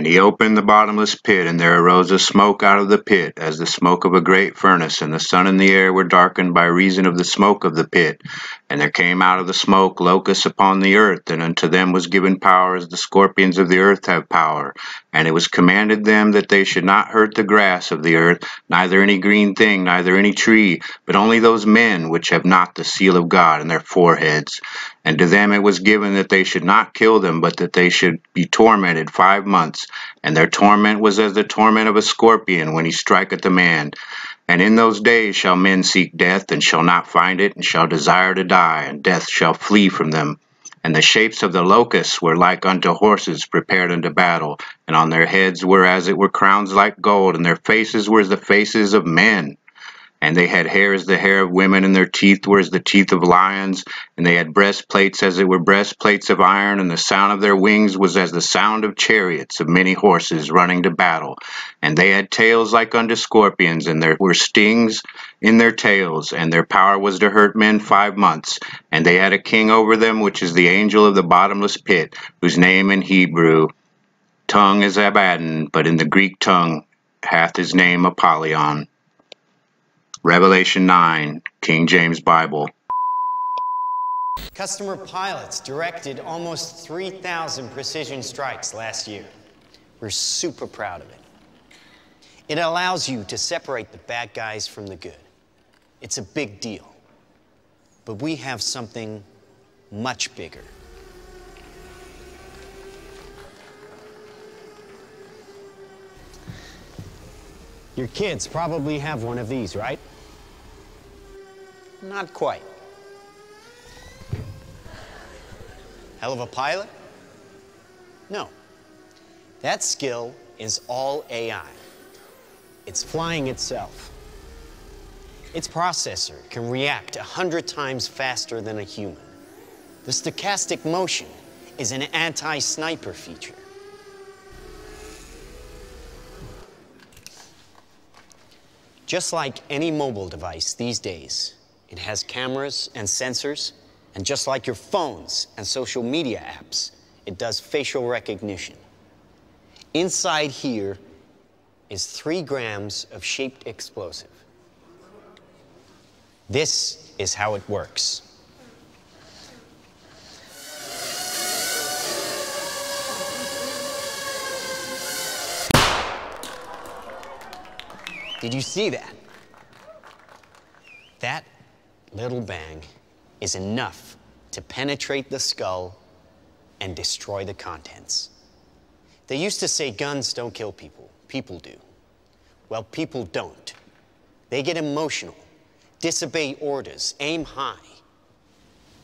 And he opened the bottomless pit, and there arose a smoke out of the pit, as the smoke of a great furnace, and the sun and the air were darkened by reason of the smoke of the pit. And there came out of the smoke locusts upon the earth, and unto them was given power as the scorpions of the earth have power. And it was commanded them that they should not hurt the grass of the earth, neither any green thing, neither any tree, but only those men which have not the seal of God in their foreheads. And to them it was given that they should not kill them, but that they should be tormented 5 months. And their torment was as the torment of a scorpion when he striketh a man. And in those days shall men seek death, and shall not find it, and shall desire to die, and death shall flee from them. And the shapes of the locusts were like unto horses prepared unto battle, and on their heads were as it were crowns like gold, and their faces were as the faces of men. And they had hair as the hair of women, and their teeth were as the teeth of lions, and they had breastplates as it were breastplates of iron, and the sound of their wings was as the sound of chariots of many horses running to battle. And they had tails like unto scorpions, and there were stings in their tails, and their power was to hurt men 5 months. And they had a king over them, which is the angel of the bottomless pit, whose name in Hebrew tongue is Abaddon, but in the Greek tongue hath his name Apollyon. Revelation 9, King James Bible. Customer pilots directed almost 3,000 precision strikes last year. We're super proud of it. It allows you to separate the bad guys from the good. It's a big deal. But we have something much bigger. Your kids probably have one of these, right? Not quite. Hell of a pilot? No. That skill is all AI. It's flying itself. Its processor can react 100 times faster than a human. The stochastic motion is an anti-sniper feature. Just like any mobile device these days, it has cameras and sensors, and just like your phones and social media apps, it does facial recognition. Inside here is 3 grams of shaped explosive. This is how it works. Did you see that? That little bang is enough to penetrate the skull and destroy the contents. They used to say guns don't kill people, people do. Well, people don't. They get emotional, disobey orders, aim high.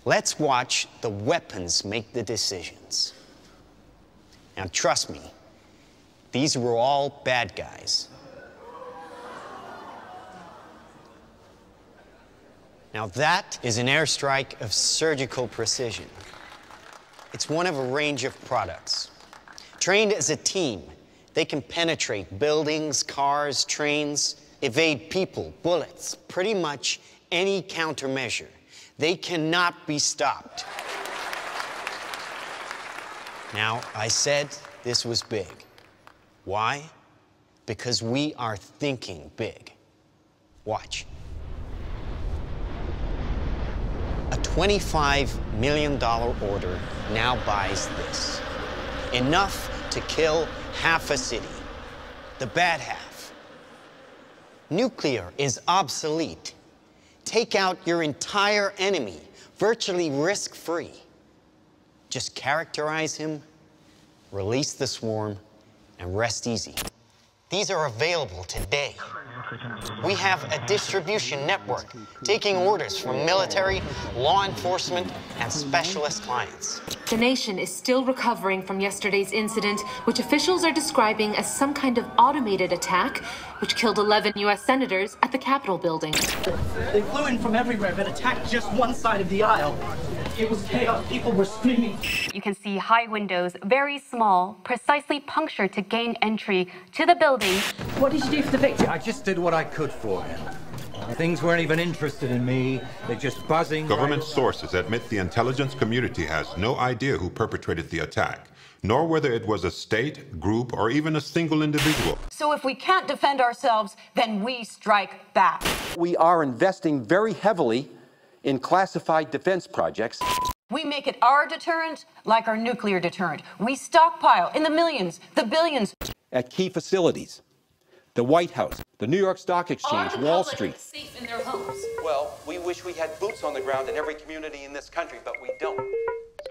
Let's watch the weapons make the decisions. Now, trust me, these were all bad guys. Now that is an airstrike of surgical precision. It's one of a range of products. Trained as a team, they can penetrate buildings, cars, trains, evade people, bullets, pretty much any countermeasure. They cannot be stopped. Now, I said this was big. Why? Because we are thinking big. Watch. A $25 million order now buys this. Enough to kill half a city, the bad half. Nuclear is obsolete. Take out your entire enemy, virtually risk-free. Just characterize him, release the swarm, and rest easy. These are available today. We have a distribution network taking orders from military, law enforcement, and specialist clients. The nation is still recovering from yesterday's incident, which officials are describing as some kind of automated attack, which killed 11 U.S. senators at the Capitol building. They flew in from everywhere but attacked just one side of the aisle. It was chaos. People were screaming. You can see high windows, very small, precisely punctured to gain entry to the building. What did you do for the victim? I just did what I could for him. Things weren't even interested in me. They're just buzzing. Government sources admit the intelligence community has no idea who perpetrated the attack. nor whether it was a state, group, or even a single individual. So if we can't defend ourselves, then we strike back. We are investing very heavily in classified defense projects. We make it our deterrent like our nuclear deterrent. We stockpile in the millions, the billions. At key facilities, the White House, the New York Stock Exchange, Wall Street. Safe in their homes. Well, we wish we had boots on the ground in every community in this country, but we don't.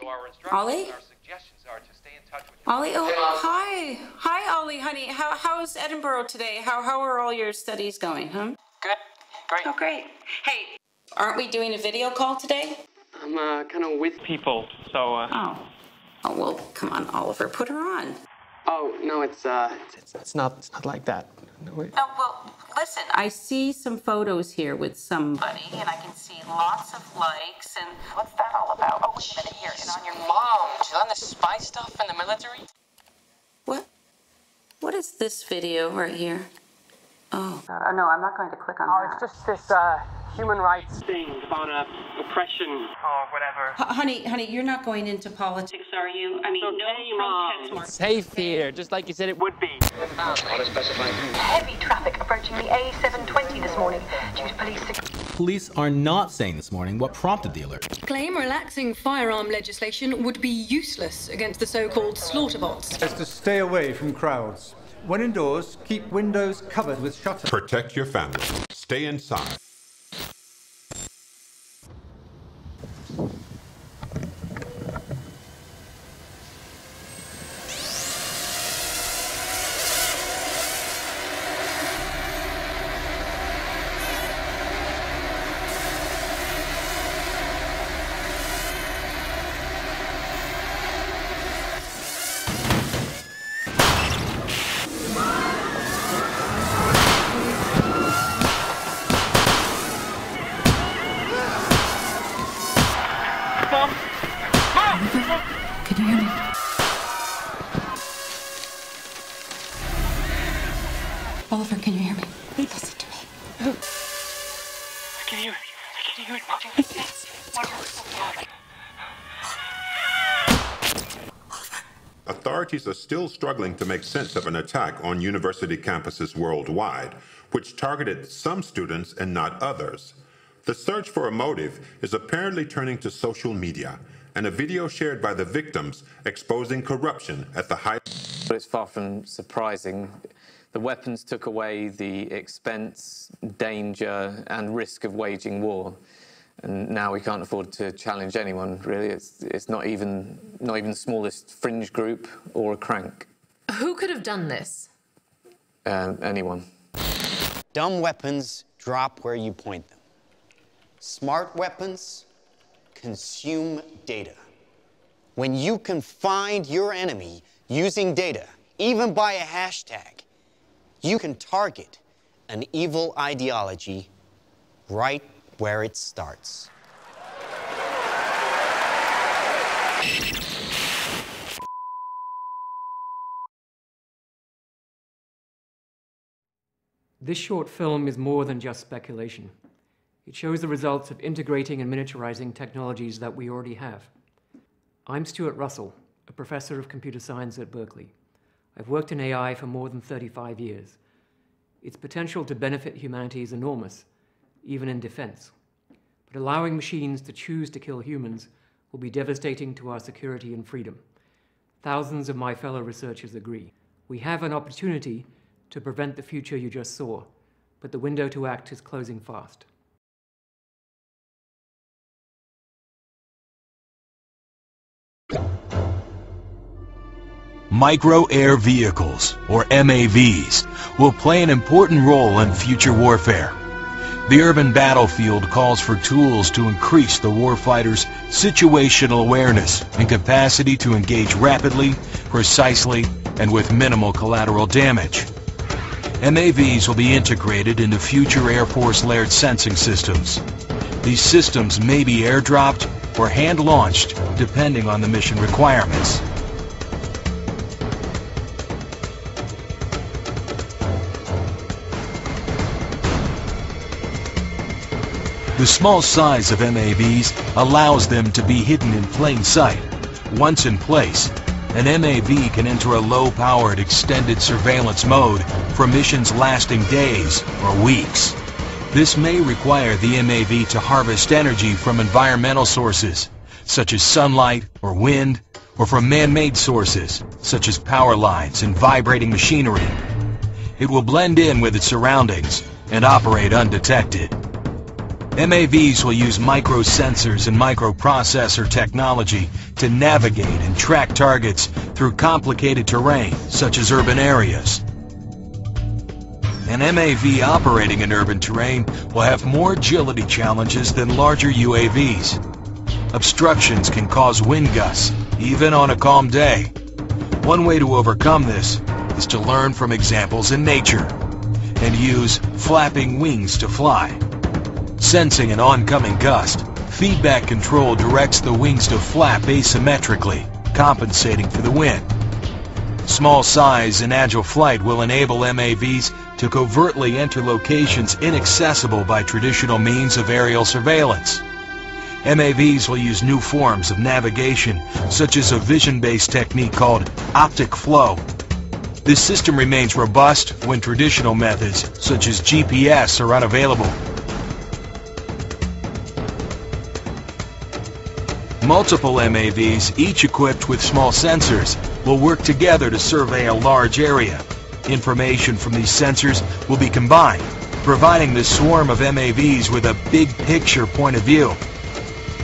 So our instructions Ollie? and our suggestions are to stay in touch with Ollie, oh, hi. Hi, Ollie, honey. How's Edinburgh today? How are all your studies going, huh? Good. Great. Oh, great. Hey, aren't we doing a video call today? I'm kind of with people, so... Oh, well, come on, Oliver, put her on. Oh, no, it's not like that. No, wait. Oh, well, listen, I see some photos here with somebody, and I can see lots of likes, and what's that all about? Oh, wait a minute, here, and on your Mom, she's on the spy stuff in the military? What is this video right here? Oh, no, I'm not going to click on that. It's just this human rights thing about oppression or whatever. Honey, you're not going into politics, are you? I mean, no protest. Safe here, just like you said it would be. Heavy traffic approaching the A720 this morning due to police... Police are not saying this morning what prompted the alert. Claim relaxing firearm legislation would be useless against the so-called SlaughterBots. Is to stay away from crowds. When indoors, keep windows covered with shutters. Protect your family. Stay inside. Can you hear me? Oliver, can you hear me? Listen to me. I can hear it. Authorities are still struggling to make sense of an attack on university campuses worldwide, which targeted some students and not others. The search for a motive is apparently turning to social media, and a video shared by the victims exposing corruption at the height. But it's far from surprising. The weapons took away the expense, danger, and risk of waging war. And now we can't afford to challenge anyone, really. It's not even the smallest fringe group or a crank. Who could have done this? Anyone. Dumb weapons drop where you point them. Smart weapons consume data. When you can find your enemy using data, even by a hashtag, you can target an evil ideology right where it starts. This short film is more than just speculation. It shows the results of integrating and miniaturizing technologies that we already have. I'm Stuart Russell, a professor of computer science at Berkeley. I've worked in AI for more than 35 years. Its potential to benefit humanity is enormous, even in defense. But allowing machines to choose to kill humans will be devastating to our security and freedom. Thousands of my fellow researchers agree. We have an opportunity to prevent the future you just saw, but the window to act is closing fast. Micro-air vehicles, or MAVs, will play an important role in future warfare. The urban battlefield calls for tools to increase the warfighter's situational awareness and capacity to engage rapidly, precisely, and with minimal collateral damage. MAVs will be integrated into future Air Force layered sensing systems. These systems may be airdropped or hand-launched, depending on the mission requirements. The small size of MAVs allows them to be hidden in plain sight. Once in place, an MAV can enter a low-powered extended surveillance mode for missions lasting days or weeks. This may require the MAV to harvest energy from environmental sources, such as sunlight or wind, or from man-made sources, such as power lines and vibrating machinery. It will blend in with its surroundings and operate undetected. MAVs will use microsensors and microprocessor technology to navigate and track targets through complicated terrain, such as urban areas. An MAV operating in urban terrain will have more agility challenges than larger UAVs. Obstructions can cause wind gusts, even on a calm day. One way to overcome this is to learn from examples in nature and use flapping wings to fly. Sensing an oncoming gust, feedback control directs the wings to flap asymmetrically, compensating for the wind. Small size and agile flight will enable MAVs to covertly enter locations inaccessible by traditional means of aerial surveillance. MAVs will use new forms of navigation, such as a vision-based technique called optic flow. This system remains robust when traditional methods, such as GPS, are unavailable. Multiple MAVs, each equipped with small sensors, will work together to survey a large area. Information from these sensors will be combined, providing the swarm of MAVs with a big picture point of view.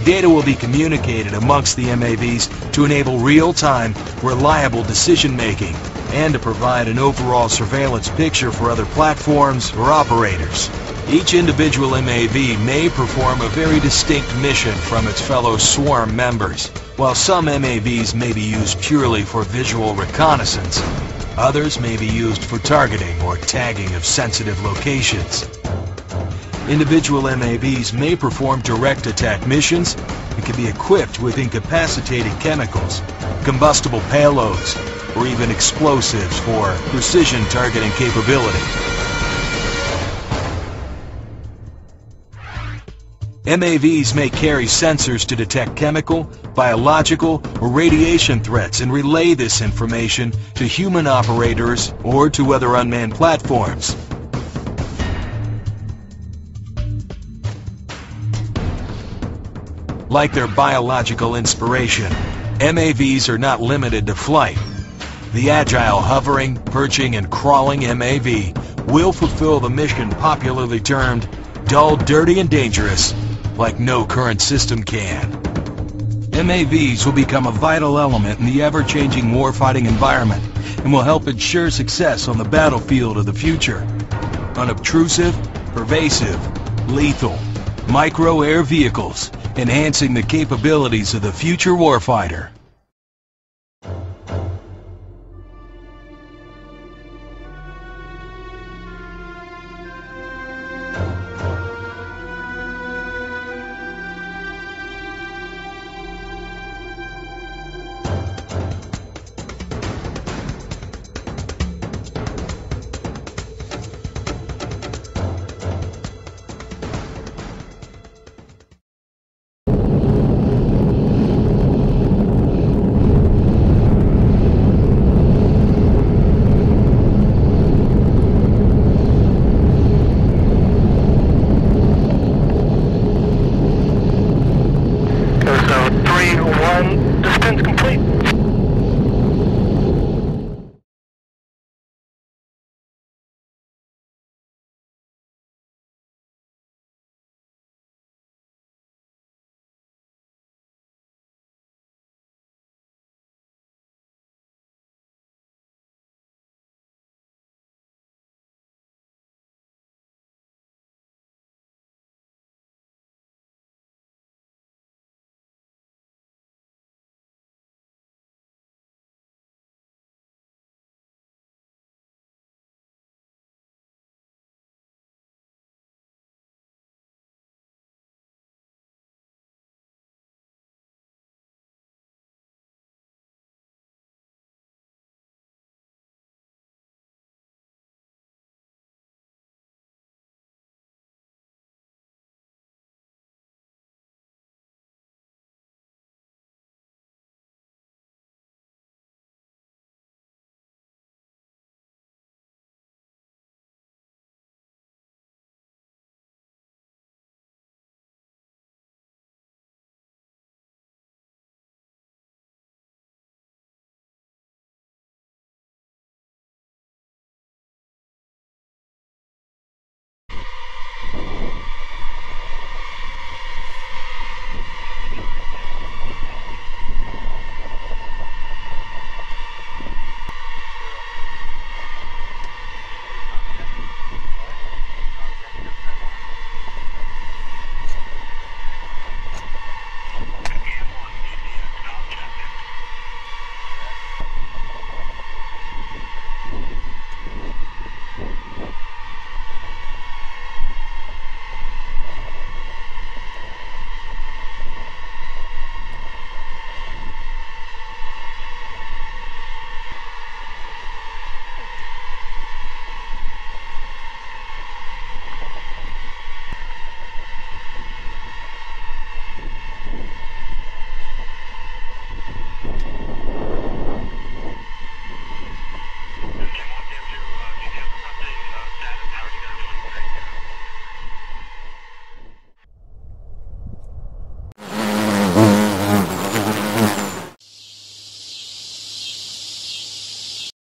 Data will be communicated amongst the MAVs to enable real-time, reliable decision-making and to provide an overall surveillance picture for other platforms or operators. Each individual MAV may perform a very distinct mission from its fellow swarm members. While some MAVs may be used purely for visual reconnaissance, others may be used for targeting or tagging of sensitive locations. Individual MAVs may perform direct attack missions and can be equipped with incapacitating chemicals, combustible payloads, or even explosives for precision targeting capability. MAVs may carry sensors to detect chemical, biological, or radiation threats and relay this information to human operators or to other unmanned platforms. Like their biological inspiration, MAVs are not limited to flight. The agile hovering, perching, and crawling MAV will fulfill the mission popularly termed dull, dirty, and dangerous, like no current system can. MAVs will become a vital element in the ever-changing warfighting environment and will help ensure success on the battlefield of the future. Unobtrusive, pervasive, lethal, micro-air vehicles, enhancing the capabilities of the future warfighter.